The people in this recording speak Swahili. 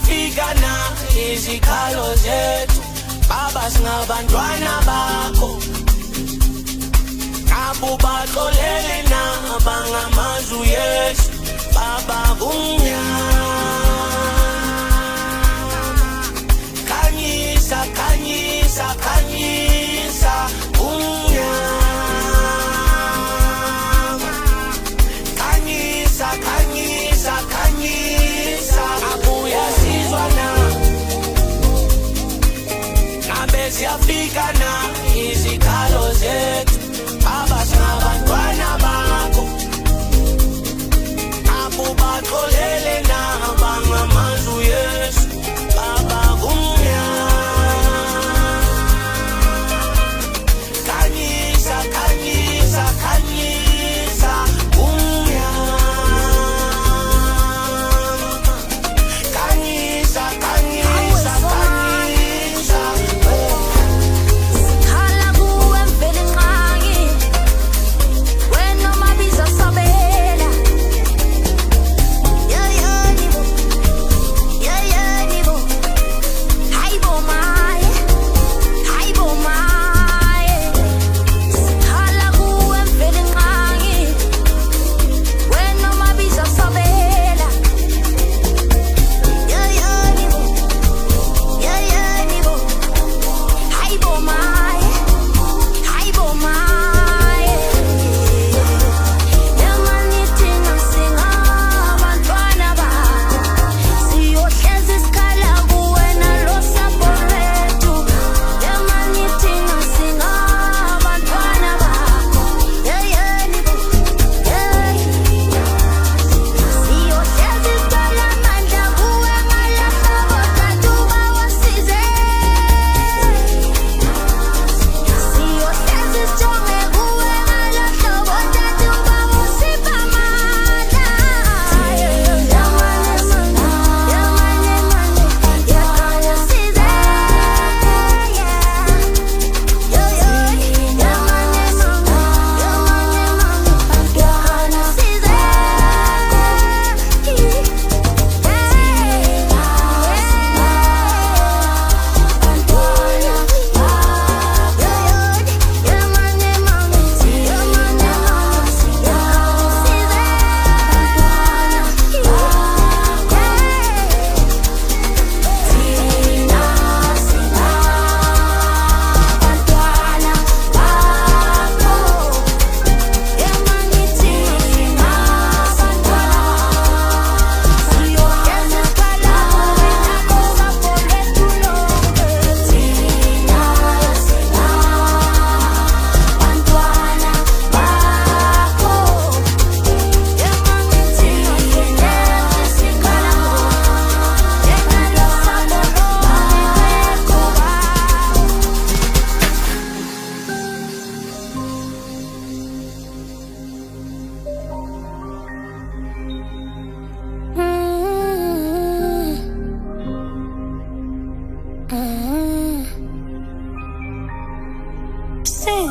siyafika na izikhalo zethu baba singabantwana bakho nabo baxolele na bangamazwi Yesu baba kumnyama khanyisa khanyisa khanyisa kumnyama khanyisa khanyisa khanyisa abuya sizwa na ngabe siyafika na izikhalo zethu baba singabantwana bakho abo baxolele na bangamazwi Yesu baba kumnyama khanyisa khanyisa khanyisa kumnyama khanyisa khanyisa khanyisa Sikhala kuwe mvele nqangi wena mabiza sabela nibo nibo hayibo maye sikhala kuwe mvele nqangi wena mabiza sabela nibo hayibo maye yamanithi nasingabantwana bakho siyohlezi isikhala kuwena losapho lwethu yamanithi nasingabantwana bakho nibo siyohlezi isikhala amandla kuwe ngalahlobo kanti ubawasize siyohlezi sijonge kuwe ngalahlobo kanti ubawusipha amandla Sing